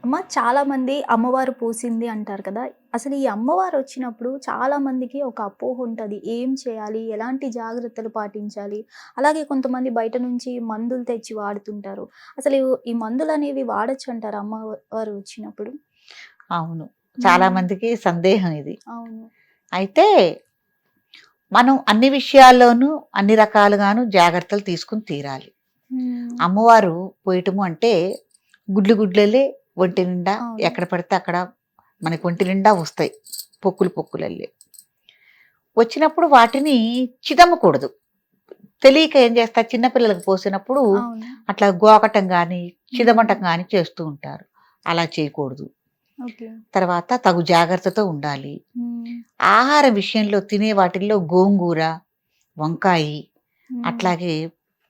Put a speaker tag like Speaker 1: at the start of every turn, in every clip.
Speaker 1: అమ్మ చాలామంది అమ్మవారు పూసింది అంటారు కదా! అసలు ఈ అమ్మవారు వచ్చినప్పుడు చాలామందికి ఒక అపోహ ఉంటది. ఏం చేయాలి? ఎలాంటి జాగ్రత్తలు పాటించాలి? అలాగే కొంతమంది బయట నుంచి మందులు తెచ్చి వాడుతుంటారు. అసలు ఈ మందులనేవి వాడొచ్చంటారా అమ్మవారు వచ్చినప్పుడు?
Speaker 2: అవును. చాలా
Speaker 1: హ్మ్.
Speaker 2: మందికి సందేహం ఇది.
Speaker 1: అవును.
Speaker 2: అయితే మనం అన్ని విషయాల్లోనూ అన్ని రకాలుగాను జాగ్రత్తలు తీసుకొని తీరాలి.
Speaker 1: హ్మ్.
Speaker 2: అమ్మవారు పోయటము అంటే గుడ్లు గుడ్లెళ్ళి ఒంటి నిండా
Speaker 1: అవును.
Speaker 2: ఎక్కడ పడితే అక్కడ మనకి ఒంటి నిండా వస్తాయి. పొక్కులు పొక్కులెళ్ళి. వచ్చినప్పుడు వాటిని చిదమ్మకూడదు. తెలియక ఏం చేస్తారు చిన్న పిల్లలకు పోసినప్పుడు
Speaker 1: అవును.
Speaker 2: అట్లా గోకటం గాని,
Speaker 1: హ్మ్.
Speaker 2: చిదమటం గాని చేస్తూ ఉంటారు. అలా చేయకూడదు.
Speaker 1: ఓకే.
Speaker 2: తర్వాత తగు జాగ్రత్తతో ఉండాలి.
Speaker 1: హ్మ్.
Speaker 2: ఆహార విషయంలో తినే వాటిల్లో గోంగూర, వంకాయి,
Speaker 1: హ్మ్.
Speaker 2: అట్లాగే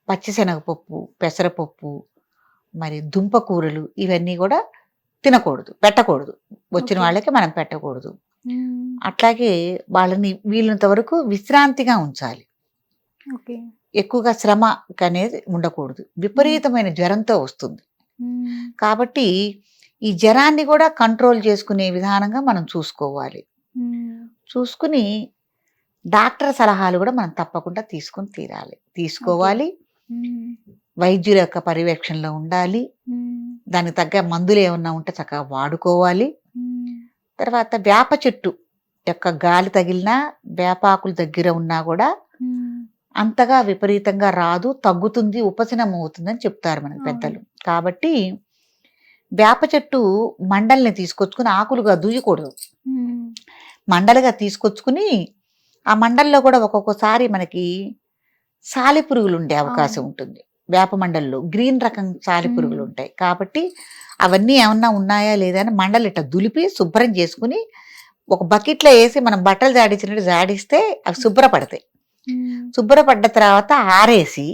Speaker 2: పచ్చిశనగపప్పు, పెసరపప్పు, మరి దుంప కూరలు ఇవన్నీ గూడా తినకూడదు. పెట్టకూడదు. వచ్చిన
Speaker 1: ఓకే.
Speaker 2: వాళ్ళకి మనం పెట్టకూడదు.
Speaker 1: హ్మ్.
Speaker 2: అట్లాగే వాళ్ళని వీలున్నంత వరకు విశ్రాంతిగా ఉంచాలి.
Speaker 1: ఓకే.
Speaker 2: ఎక్కువగా శ్రమకనేది ఉండకూడదు.
Speaker 1: హ్మ్.
Speaker 2: విపరీతమైన జ్వరంతో వస్తుంది.
Speaker 1: హ్మ్.
Speaker 2: కాబట్టి ఈ జ్వరాన్ని గూడా కంట్రోల్ చేసుకునే విధానంగా మనం చూసుకోవాలి.
Speaker 1: హ్మ్.
Speaker 2: చూసుకుని డాక్టర్ సలహాలు గూడా మనం తప్పకుండా తీసుకొని తీరాలి.
Speaker 1: ఓకే.
Speaker 2: తీసుకోవాలి.
Speaker 1: హ్మ్.
Speaker 2: వైద్యుల యొక్క పర్యవేక్షణలో ఉండాలి.
Speaker 1: హ్మ్.
Speaker 2: దానికి తగ్గ మందులేమన్నా ఉంటే చక్కగా వాడుకోవాలి.
Speaker 1: హ్మ్.
Speaker 2: తర్వాత వేప చెట్టు యొక్క గాలి తగిలినా, వేపాకులు దగ్గర ఉన్నా గూడా
Speaker 1: హ్మ్.
Speaker 2: అంతగా విపరీతంగా రాదు. తగ్గుతుంది, ఉపశమనం అవుతుందని చెప్తారు మనకు
Speaker 1: అవును.
Speaker 2: పెద్దలు. కాబట్టి వేప చెట్టు మండల్ని తీసుకొచ్చుకొని ఆకులుగా దుయ్యకూడదు.
Speaker 1: హ్మ్.
Speaker 2: మండలుగా తీసుకొచ్చుకుని, ఆ మండల్లో గూడా ఒక్కొక్కసారి మనకి సాలెపురుగులుండే అవకాశం
Speaker 1: అవును.
Speaker 2: ఉంటుంది. వేప మండల్లో గ్రీన్ రకం
Speaker 1: హ్మ్.
Speaker 2: సాలెపురుగులుంటాయి. కాబట్టి అవన్నీ ఏమన్నా ఉన్నాయా లేదా అని మండలిట్ట దులిపి శుభ్రం చేసుకొని, ఒక బకెట్‌లో ఏసి మనం బట్టలు జాడించినట్టు జాడిస్తే అవి శుభ్రపడతాయి.
Speaker 1: హ్మ్.
Speaker 2: శుభ్రపడ్డ తర్వాత ఆరేసి,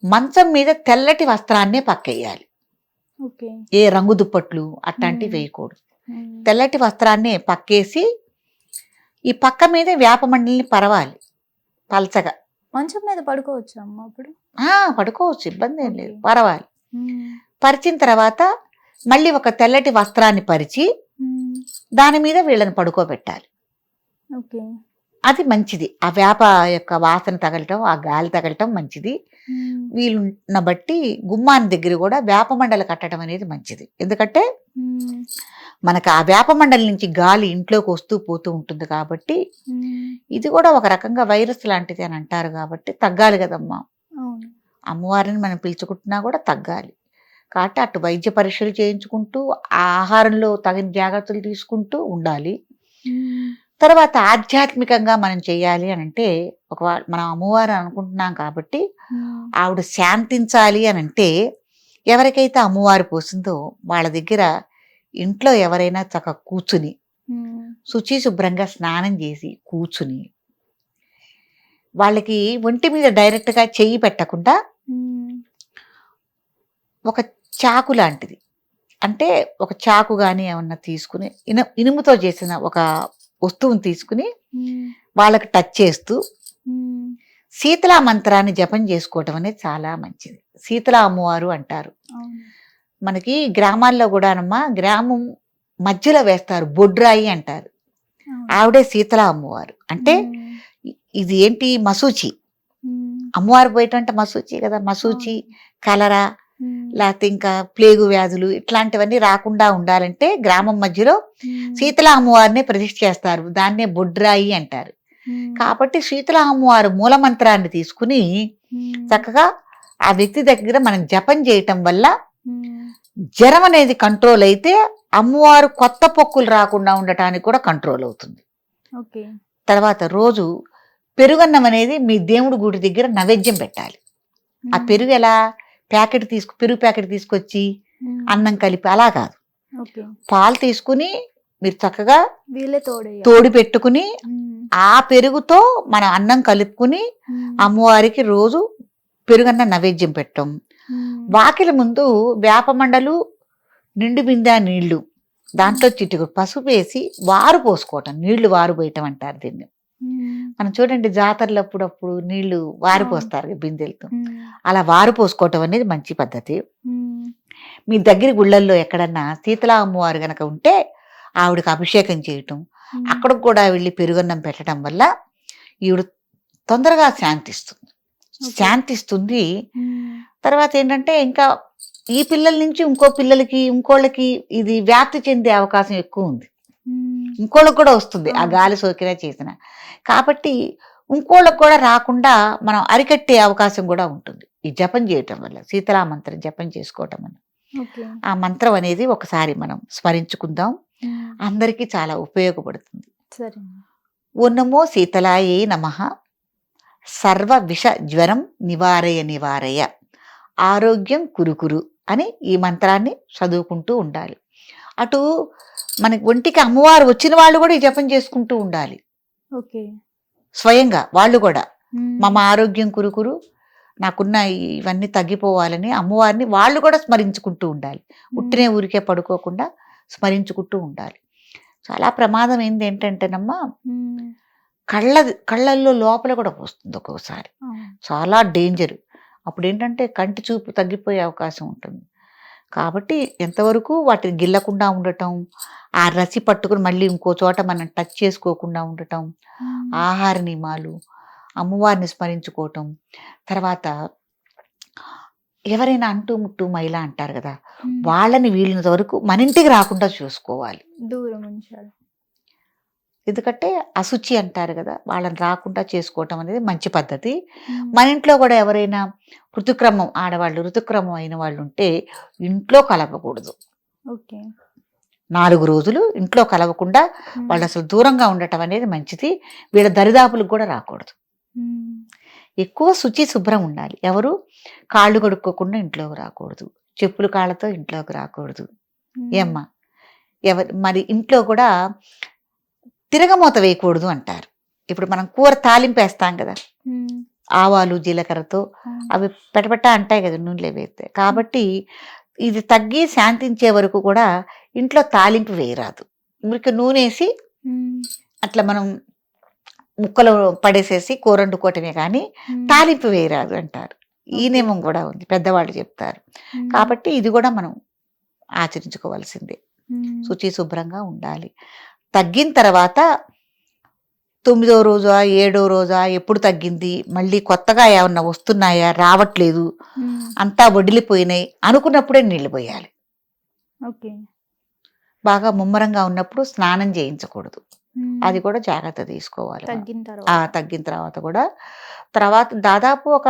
Speaker 2: మంచం మీద తెల్లటి వస్త్రాన్నే పక్కెయ్యాలి.
Speaker 1: ఓకే.
Speaker 2: ఏ రంగు దుప్పట్లు అట్టాంటివి
Speaker 1: హ్మ్.
Speaker 2: వేయకూడదు.
Speaker 1: హ్మ్.
Speaker 2: తెల్లటి వస్త్రాన్నే పక్కేసి, ఈ పక్క మీద వేప మండలిని పరవాలి పలచగా.
Speaker 1: మంచం మీద పడుకోవచ్చా అమ్మ అప్పుడు?
Speaker 2: పడుకోవచ్చు ఇబ్బందేం
Speaker 1: ఓకే.
Speaker 2: లేదు. పరవాలి.
Speaker 1: హ్మ్.
Speaker 2: పరిచిన తర్వాత మళ్ళీ ఒక తెల్లటి వస్త్రాన్ని పరిచి,
Speaker 1: హ్మ్.
Speaker 2: దాని మీద వీళ్ళని పడుకోబెట్టాలి.
Speaker 1: ఓకే.
Speaker 2: అది మంచిది. ఆ వేప యొక్క వాసన తగలటం, ఆ గాలి తగలటం మంచిది.
Speaker 1: హ్మ్.
Speaker 2: వీలున్న బట్టి గుమ్మాని దగ్గర గూడా వేప మండలు కట్టడం అనేది మంచిది. ఎందుకంటే,
Speaker 1: హ్మ్.
Speaker 2: మనకు ఆ వేప మండలి నుంచి గాలి ఇంట్లోకి వస్తూ పోతూ ఉంటుంది కాబట్టి,
Speaker 1: హ్మ్.
Speaker 2: ఇది గూడా ఒక రకంగా వైరస్ లాంటిది అని అంటారు గాబట్టి తగ్గాలి గదమ్మా!
Speaker 1: అవును.
Speaker 2: అమ్మవారిని మనం పిలుచుకుంటున్నా గూడా తగ్గాలి. కాబట్టి అటు వైద్య పరీక్షలు చేయించుకుంటూ, ఆ ఆహారంలో తగిన జాగ్రత్తలు తీసుకుంటూ ఉండాలి.
Speaker 1: హ్మ్.
Speaker 2: తర్వాత ఆధ్యాత్మికంగా మనం చేయాలి అనంటే, మనం అమ్మవారు అనుకుంటున్నాం కాబట్టి,
Speaker 1: హ్మ్.
Speaker 2: ఆవిడ శాంతించాలి అనంటే, ఎవరికైతే అమ్మవారు పోసిందో వాళ్ళ దగ్గర ఇంట్లో ఎవరైనా చక్కగా కూర్చుని,
Speaker 1: హ్మ్.
Speaker 2: శుచి శుభ్రంగా స్నానం చేసి కూర్చుని, వాళ్ళకి ఒంటి మీద డైరెక్ట్‌గా చెయ్యి పెట్టకుండా,
Speaker 1: హ్మ్.
Speaker 2: ఒక చాకు లాంటిది అంటే ఒక చాకు గాని ఏమన్నా తీసుకుని ఇనుముతో చేసిన ఒక వస్తువుని తీసుకుని
Speaker 1: హ్మ్.
Speaker 2: వాళ్ళకి టచ్ చేస్తూ
Speaker 1: హ్మ్.
Speaker 2: శీతలా మంత్రాన్ని జపం చేసుకోవటం అనేది చాలా మంచిది. శీతలా అమ్మవారు అంటారు.
Speaker 1: అవును.
Speaker 2: మనకి గ్రామాల్లో గూడానమ్మా గ్రామం మధ్యలో వేస్తారు. బొడ్రాయి అంటారు.
Speaker 1: అవును.
Speaker 2: ఆవిడే శీతలా అమ్మవారు. అంటే
Speaker 1: హ్మ్.
Speaker 2: ఇది ఏంటి మసూచి.
Speaker 1: హ్మ్.
Speaker 2: అమ్మవారు పోయటం అంటే మసూచి కదా! మసూచి,
Speaker 1: అవును.
Speaker 2: కలరా
Speaker 1: హ్మ్.
Speaker 2: లేతే ఇంకా ప్లేగు వ్యాధులు ఇట్లాంటివన్నీ రాకుండా ఉండాలంటే గ్రామం మధ్యలో
Speaker 1: హ్మ్.
Speaker 2: శీతలా అమ్మవారినే ప్రతిష్ఠ చేస్తారు. దాన్నే బొడ్రాయి అంటారు.
Speaker 1: హ్మ్.
Speaker 2: కాబట్టి శీతలా అమ్మవారు మూలమంత్రాన్ని తీసుకుని
Speaker 1: హ్మ్.
Speaker 2: చక్కగా ఆ వ్యక్తి దగ్గర మనం జపం చేయటం వల్ల
Speaker 1: హ్మ్.
Speaker 2: జ్వరం అనేది కంట్రోల్ అయితే అమ్మవారు కొత్త పొక్కులు రాకుండా ఉండటానికి కూడా కంట్రోల్ అవుతుంది.
Speaker 1: ఓకే.
Speaker 2: తర్వాత రోజు పెరుగన్నం అనేది మీ దేవుడి గుడి దగ్గర నైవేద్యం పెట్టాలి. ఆ
Speaker 1: హ్మ్.
Speaker 2: పెరుగు ఎలా పెరుగు ప్యాకెట్ తీసుకొచ్చి
Speaker 1: హ్మ్.
Speaker 2: అన్నం కలిపి అలా కాదు.
Speaker 1: ఓకే.
Speaker 2: పాలు తీసుకుని మీరు చక్కగా
Speaker 1: వీళ్ళే తోడెయ్యాలి.
Speaker 2: తోడి పెట్టుకుని,
Speaker 1: హ్మ్.
Speaker 2: ఆ పెరుగుతో మన అన్నం కలుపుకుని
Speaker 1: హ్మ్.
Speaker 2: అమ్మవారికి రోజు పెరుగన్నం నైవేద్యం పెట్టటం.
Speaker 1: హ్మ్.
Speaker 2: వాకిలి ముందు వేప మండలు, నిండు బిందె నీళ్లు,
Speaker 1: హ్మ్.
Speaker 2: దాంట్లో చిటికెడు పసుపేసి వారు పోసుకోవటం. నీళ్లు వారు పోయటం అంటారు దీన్ని.
Speaker 1: హ్మ్.
Speaker 2: మనం చూడండి జాతరలో అప్పుడప్పుడు నీళ్లు వారి
Speaker 1: అవును.
Speaker 2: పోస్తారు బిందెలతో.
Speaker 1: హ్మ్.
Speaker 2: అలా వారు పోసుకోవటం అనేది మంచి పద్ధతి.
Speaker 1: హ్మ్.
Speaker 2: మీ దగ్గర గుళ్ళల్లో ఎక్కడన్నా శీతలా అమ్మవారు గనక ఉంటే ఆవిడకి అభిషేకం చేయటం, అక్కడికి కూడా వెళ్ళి పెరుగన్నం పెట్టడం వల్ల ఈవిడ తొందరగా శాంతిస్తుంది. తర్వాత ఏంటంటే ఇంకా ఈ పిల్లల నుంచి ఇంకో పిల్లలకి ఇంకోళ్ళకి ఇది వ్యాప్తి చెందే అవకాశం ఎక్కువ ఉంది. ఇంకోళ్ళకి కూడా వస్తుంది ఆ గాలి సోకినా చేసిన. కాబట్టి ఇంకోళ్ళకి కూడా రాకుండా మనం అరికట్టే అవకాశం కూడా ఉంటుంది ఈ జపం చేయటం వల్ల, శీతలా మంత్రం జపం చేసుకోవటం వల్ల. ఆ మంత్రం అనేది ఒకసారి మనం స్మరించుకుందాం, అందరికీ చాలా ఉపయోగపడుతుంది. ఓం నమో శీతలాయే నమః, సర్వ విష జ్వరం నివారయ ఆరోగ్యం కురుకురు అని ఈ మంత్రాన్ని చదువుకుంటూ ఉండాలి. అటు మనకి ఒంటికి అమ్మవారు వచ్చిన వాళ్ళు కూడా ఈ జపం చేసుకుంటూ ఉండాలి. స్వయంగా వాళ్ళు కూడా మమ ఆరోగ్యం కురుకురు, నాకున్న ఇవన్నీ తగ్గిపోవాలని అమ్మవారిని వాళ్ళు కూడా స్మరించుకుంటూ ఉండాలి. ఉట్టినే ఊరికే పడుకోకుండా స్మరించుకుంటూ ఉండాలి. చాలా ప్రమాదం ఏంటంటేనమ్మా, కళ్ళల్లో లోపల కూడా పోస్తుంది ఒక్కొక్కసారి, చాలా డేంజర్. అప్పుడు ఏంటంటే కంటి చూపు తగ్గిపోయే అవకాశం ఉంటుంది. కాబట్టి ఎంతవరకు వాటిని గిల్లకుండా ఉండటం, ఆ రసి పట్టుకుని మళ్ళీ ఇంకో చోట మనం టచ్ చేసుకోకుండా ఉండటం, ఆహార నియమాలు, అమ్మవారిని స్మరించుకోవటం. తర్వాత ఎవరైనా అంటూ ముట్టు మైల అంటారు కదా, వాళ్ళని వీళ్ళినంత వరకు మన ఇంటికి రాకుండా చూసుకోవాలి,
Speaker 1: దూరం ఉంచాలి.
Speaker 2: ఎందుకంటే అశుచి అంటారు కదా, వాళ్ళని రాకుండా చేసుకోవటం అనేది మంచి పద్ధతి. మన ఇంట్లో కూడా ఎవరైనా ఋతుక్రమం ఆడవాళ్ళు ఋతుక్రమం అయిన వాళ్ళు ఉంటే ఇంట్లో కలవకూడదు. 4 రోజులు ఇంట్లో కలవకుండా వాళ్ళు అసలు దూరంగా ఉండటం అనేది మంచిది. వీళ్ళ దరిదాపులకు కూడా రాకూడదు. ఎక్కువ శుచి శుభ్రం ఉండాలి. ఎవరు కాళ్ళు కడుక్కోకుండా ఇంట్లోకి రాకూడదు, చెప్పులు కాళ్ళతో ఇంట్లోకి రాకూడదు. ఏమ్మా మరి ఇంట్లో కూడా తిరగమూత వేయకూడదు అంటారు. ఇప్పుడు మనం కూర తాలింపు వేస్తాం కదా, ఆవాలు జీలకర్రతో అవి పెటపెట్ట అంటాయి కదా నూనెలో వేస్తే. కాబట్టి ఇది తగ్గి శాంతించే వరకు కూడా ఇంట్లో తాలింపు వేయరాదు. మురికి నూనె వేసి అట్లా మనం ముక్కలు పడేసేసి కూర వండుకోవటమే కానీ తాలింపు వేయరాదు అంటారు. ఈ నియమం కూడా ఉంది, పెద్దవాళ్ళు చెప్తారు. కాబట్టి ఇది కూడా మనం ఆచరించుకోవాల్సిందే. శుచి శుభ్రంగా ఉండాలి. తగ్గిన తర్వాత 9వ రోజా 7వ రోజా ఎప్పుడు తగ్గింది, మళ్ళీ కొత్తగా ఏమన్నా వస్తున్నాయా, రావట్లేదు, అంతా వడిలిపోయినాయి అనుకున్నప్పుడే నీళ్ళు పోయాలి. బాగా ముమ్మరంగా ఉన్నప్పుడు స్నానం చేయించకూడదు. అది కూడా జాగ్రత్త తీసుకోవాలి. తగ్గిన తర్వాత కూడా దాదాపు ఒక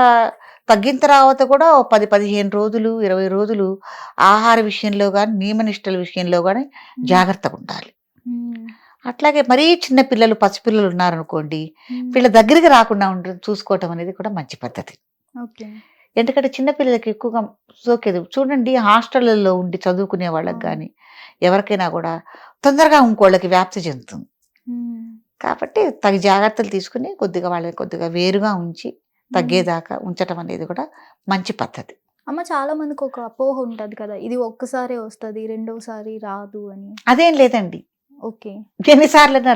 Speaker 2: తగ్గిన తర్వాత కూడా 10-15 రోజులు 20 రోజులు ఆహార విషయంలో కానీ నియమనిష్టల విషయంలో కానీ జాగ్రత్తగా ఉండాలి. అట్లాగే మరీ చిన్న పిల్లలు పసిపిల్లలు ఉన్నారనుకోండి, వీళ్ళ దగ్గరికి రాకుండా చూసుకోవటం అనేది కూడా మంచి పద్ధతి. ఎందుకంటే చిన్నపిల్లలకి ఎక్కువగా సోకేది. చూడండి, హాస్టళ్లలో ఉండి చదువుకునే వాళ్ళకి కానీ ఎవరికైనా కూడా తొందరగా ఇంకోళ్ళకి వ్యాప్తి చెందుతుంది. కాబట్టి తగు జాగ్రత్తలు తీసుకుని కొద్దిగా వేరుగా ఉంచి తగ్గేదాకా ఉంచటం అనేది కూడా మంచి పద్ధతి.
Speaker 1: అమ్మ, చాలా మందికి ఒక అపోహ ఉంటది కదా, ఇది ఒక్కసారే వస్తుంది, రెండోసారి రాదు అని.
Speaker 2: అదేం లేదండి, ఎన్నిసార్లైనా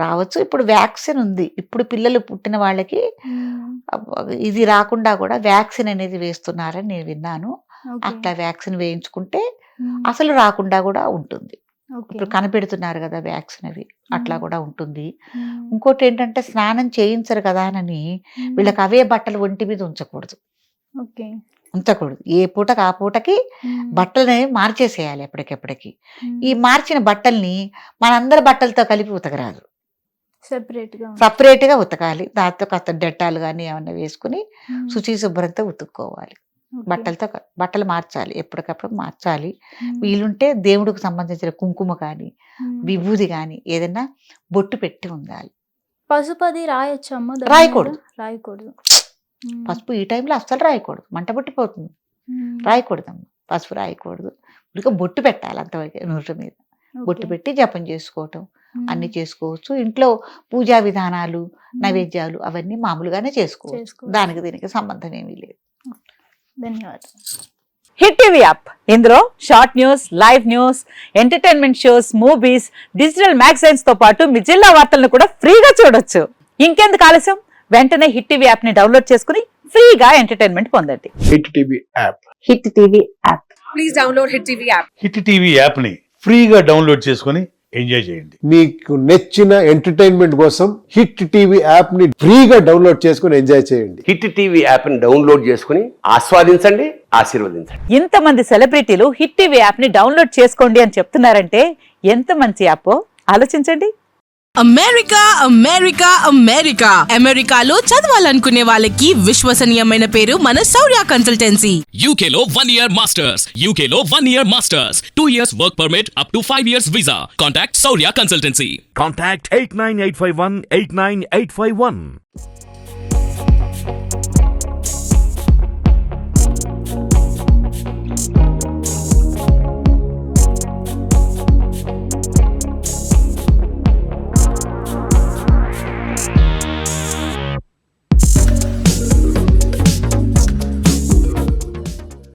Speaker 2: రావచ్చు. ఇప్పుడు వ్యాక్సిన్ ఉంది. ఇప్పుడు పిల్లలు పుట్టిన వాళ్ళకి ఇది రాకుండా కూడా వ్యాక్సిన్ అనేది వేస్తున్నారని నేను విన్నాను. అట్లా వ్యాక్సిన్ వేయించుకుంటే అసలు రాకుండా కూడా ఉంటుంది. ఇప్పుడు కనిపెడుతున్నారు కదా వ్యాక్సిన్, అవి అట్లా కూడా ఉంటుంది. ఇంకోటి ఏంటంటే స్నానం చేయించరు కదా అని వీళ్ళకి అవే బట్టలు ఒంటి మీద ఉంచకూడదు. ఏ పూటకి ఆ పూటకి బట్టలని మార్చేసేయాలి ఎప్పటికెప్పటికి. ఈ మార్చిన బట్టల్ని మనందరి బట్టలతో కలిపి ఉతకరాదు, సపరేట్ గా ఉతకాలి. దాంతో కాస్త డెట్టాలు కానీ ఏమన్నా వేసుకుని శుచి శుభ్రంతో ఉతుక్కోవాలి. బట్టలు మార్చాలి, ఎప్పటికప్పుడు మార్చాలి. వీలుంటే దేవుడికి సంబంధించిన కుంకుమ కానీ విభూది కానీ ఏదైనా బొట్టు పెట్టి ఉండాలి.
Speaker 1: పసుపది రాయొచ్చమ్మా? రాయకూడదు.
Speaker 2: పసుపు ఈ టైంలో అస్సలు రాయకూడదు, మంట పుట్టిపోతుంది. రాయకూడదమ్మా, పసుపు రాయకూడదు. ఇంకా బొట్టు పెట్టాలి, అంతవరకు నోటి మీద బొట్టు పెట్టి జపం చేసుకోవటం అన్ని చేసుకోవచ్చు. ఇంట్లో పూజా విధానాలు నైవేద్యాలు అవన్నీ మామూలుగానే చేసుకోవచ్చు. దానికి దీనికి సంబంధం ఏమీ లేదు.
Speaker 1: ధన్యవాదాలు.
Speaker 3: హిట్ టీవీ యాప్, ఇందులో short news, live news, entertainment shows, movies, digital magazines తో పాటు మీ జిల్లా వార్తలను కూడా ఫ్రీగా చూడొచ్చు. ఇంకెందుకు ఆలస్యం, వెంటనే హిట్ టీవీ యాప్ ని డౌన్లోడ్ చేసుకుని ఫ్రీగా ఎంటర్టైన్మెంట్ పొందండి.
Speaker 4: Hit TV app.
Speaker 3: Hit TV app.
Speaker 5: Please download Hit TV app.
Speaker 6: Hit TV యాప్ని ఫ్రీగా డౌన్లోడ్ చేసుకొని ఎంజాయ్ చేయండి.
Speaker 4: మీకు నచ్చిన ఎంటర్టైన్మెంట్ కోసం హిట్ టీవీ యాప్ ని ఫ్రీగా డౌన్లోడ్ చేసుకుని ఎంజాయ్ చేయండి.
Speaker 7: హిట్ టీవీ యాప్ని డౌన్లోడ్ చేసుకుని ఆస్వాదించండి, ఆశీర్వదించండి.
Speaker 3: ఇంతమంది సెలబ్రిటీలు హిట్ టీవీ యాప్ ని డౌన్లోడ్ చేసుకోండి అని చెప్తున్నారంటే ఎంత మంచి యాప్ ఆలోచించండి.
Speaker 8: అమెరికా అమెరికా అమెరికా అమెరికాలో చదవాలనుకునే వాళ్ళకి విశ్వసనీయమైన పేరు మన శౌర్య consultancy.
Speaker 9: UK Law 1 Year Masters. UK Law 1 Year Masters. 2 years work permit up to 5 years visa. Contact Saurya Consultancy.
Speaker 10: Contact 89851 89851.